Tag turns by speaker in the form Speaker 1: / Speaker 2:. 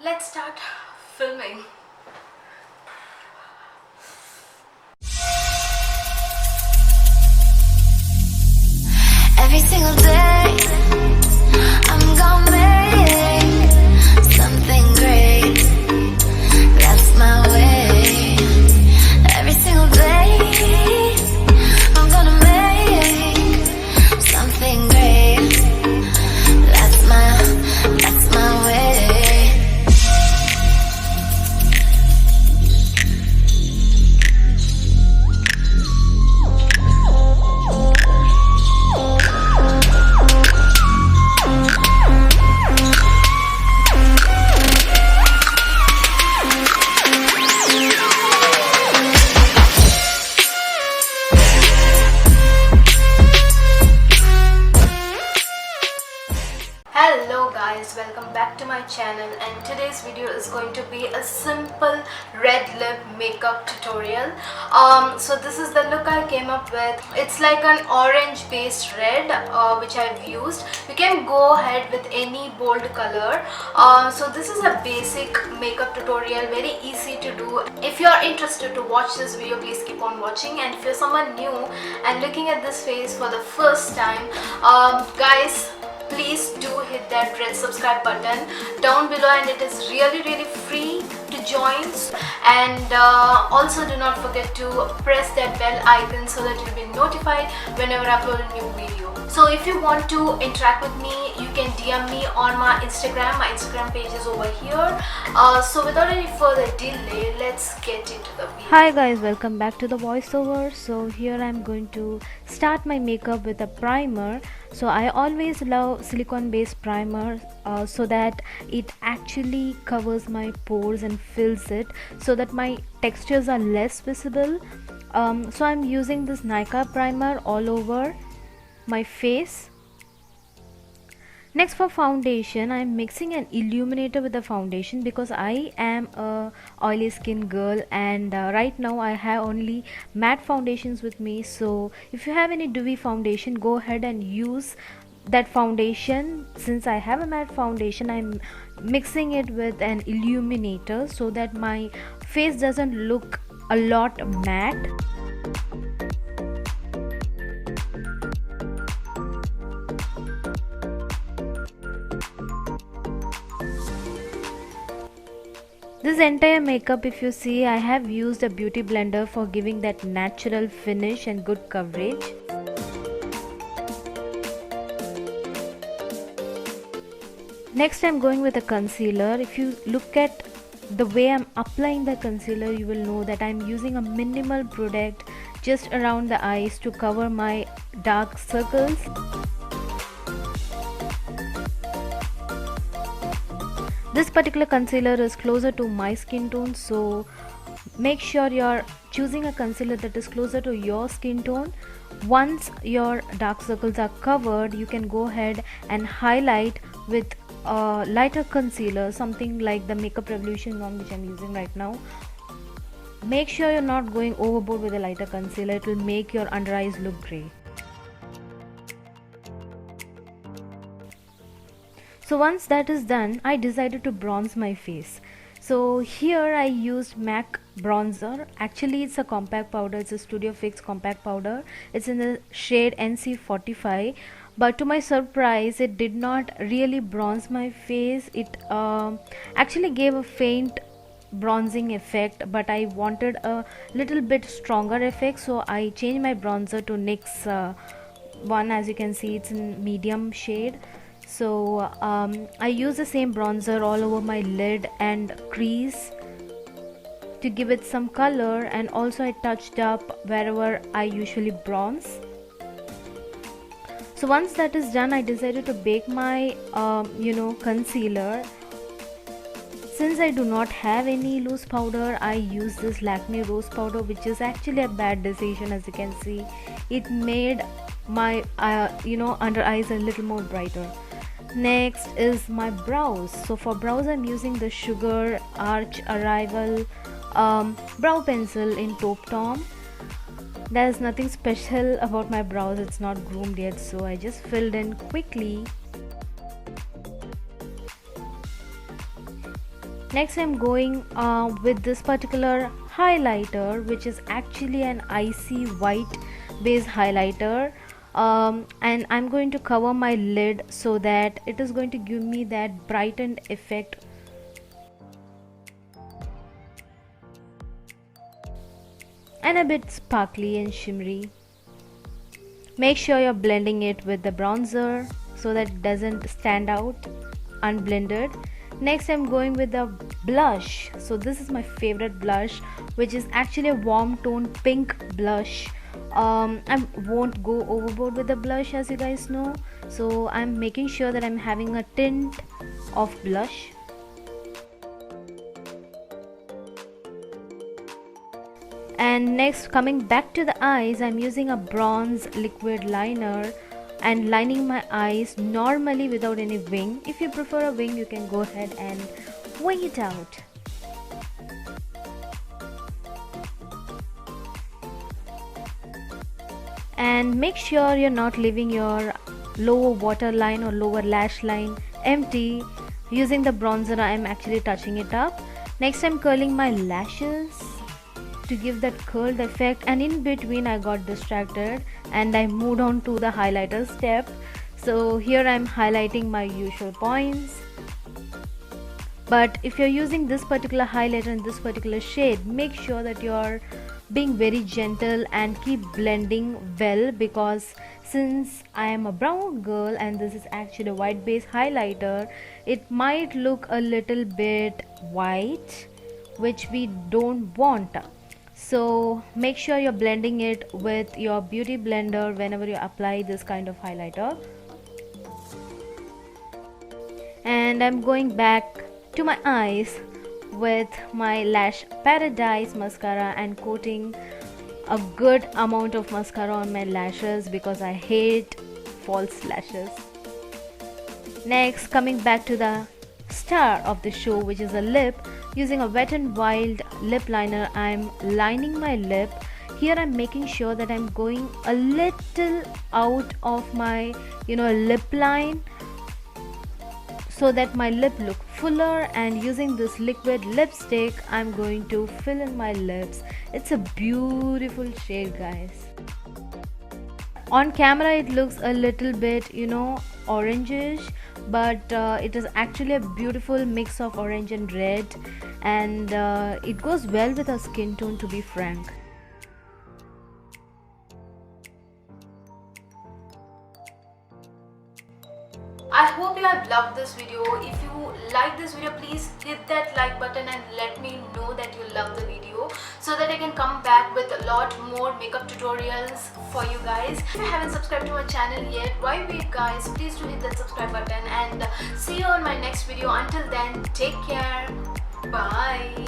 Speaker 1: Let's start filming.
Speaker 2: Every single day, I'm gonna make something great. That's my way. Every single day, I'm gonna make something great. That's my way.
Speaker 1: Hello guys, welcome back to my channel, and today's video is going to be a simple red lip makeup tutorial. So this is the look I came up with. It's like an orange based red which I've used. You can go ahead with any bold color. So this is a basic makeup tutorial, very easy to do. If you are interested to watch this video, please keep on watching. And if you're someone new and looking at this face for the first time, guys, please do hit that red subscribe button down below, and it is really free to join. And also do not forget to press that bell icon so that you'll be notified whenever I upload a new video. So if you want to interact with me, you can DM me on my Instagram. My Instagram page is over here. So without any further delay, let's get into the video.
Speaker 3: Hi guys, welcome back to the voiceover. So here I'm going to start my makeup with a primer. So I always love silicone based primer so that it actually covers my pores and fills it so that my textures are less visible. So I'm using this Nika primer all over my face. Next, for foundation, I'm mixing an illuminator with the foundation because I am a oily skin girl, and right now I have only matte foundations with me. So if you have any dewy foundation, go ahead and use that foundation. Since I have a matte foundation, I'm mixing it with an illuminator so that my face doesn't look a lot matte. This entire makeup, if you see, I have used a beauty blender for giving that natural finish and good coverage. Next, I'm going with a concealer. If you look at the way I'm applying the concealer, you will know that I'm using a minimal product just around the eyes to cover my dark circles. This particular concealer is closer to my skin tone, so make sure you're choosing a concealer that is closer to your skin tone. Once your dark circles are covered, you can go ahead and highlight with a lighter concealer, something like the Makeup Revolution one which I'm using right now. Make sure you're not going overboard with a lighter concealer, it will make your under eyes look grey. So once that is done, I decided to bronze my face. So here I used MAC bronzer. Actually it's a compact powder, it's a Studio Fix compact powder. It's in the shade NC45. But to my surprise, it did not really bronze my face. It actually gave a faint bronzing effect, but I wanted a little bit stronger effect. So I changed my bronzer to NYX one. As you can see, it's in medium shade. So I use the same bronzer all over my lid and crease to give it some color, and also I touched up wherever I usually bronze. So once that is done, I decided to bake my concealer. Since I do not have any loose powder, I use this Lakme rose powder, which is actually a bad decision. As you can see, it made my under eyes a little more brighter. Next is my brows. So for brows, I'm using the Sugar Arch Arrival brow pencil in Taupe Tom. There's nothing special about my brows, it's not groomed yet, so I just filled in quickly. Next I'm going with this particular highlighter, which is actually an icy white base highlighter, and I'm going to cover my lid so that it is going to give me that brightened effect. And a bit sparkly and shimmery. Make sure you're blending it with the bronzer so that it doesn't stand out unblended. Next I'm going with the blush. So this is my favorite blush, which is actually a warm tone pink blush. I won't go overboard with the blush, as you guys know, so I'm making sure that I'm having a tint of blush. And next, coming back to the eyes, I'm using a bronze liquid liner and lining my eyes normally without any wing. If you prefer a wing, you can go ahead and wing it out. And make sure you're not leaving your lower waterline or lower lash line empty. Using the bronzer, I'm actually touching it up. Next, I'm curling my lashes to give that curled effect, and in between I got distracted and I moved on to the highlighter step. So here I'm highlighting my usual points, but if you're using this particular highlighter in this particular shade, make sure that you're being very gentle and keep blending well, because since I am a brown girl and this is actually a white base highlighter, it might look a little bit white, which we don't want. So make sure you're blending it with your beauty blender whenever you apply this kind of highlighter. And I'm going back to my eyes with my Lash Paradise mascara and coating a good amount of mascara on my lashes because I hate false lashes. Next, coming back to the star of the show, which is a lip. Using a Wet n Wild lip liner, I'm lining my lip. Here I'm making sure that I'm going a little out of my lip line so that my lip look fuller, and using this liquid lipstick I'm going to fill in my lips. It's a beautiful shade, guys. On camera it looks a little bit orangish, but it is actually a beautiful mix of orange and red, and it goes well with our skin tone, to be frank.
Speaker 1: I hope you have loved this video. If you like this video, please hit that like button and let me know that you love the video so that I can come back with a lot more makeup tutorials for you guys. If you haven't subscribed to my channel yet, why wait guys? Please do hit that subscribe button, and see you on my next video. Until then, take care. Bye.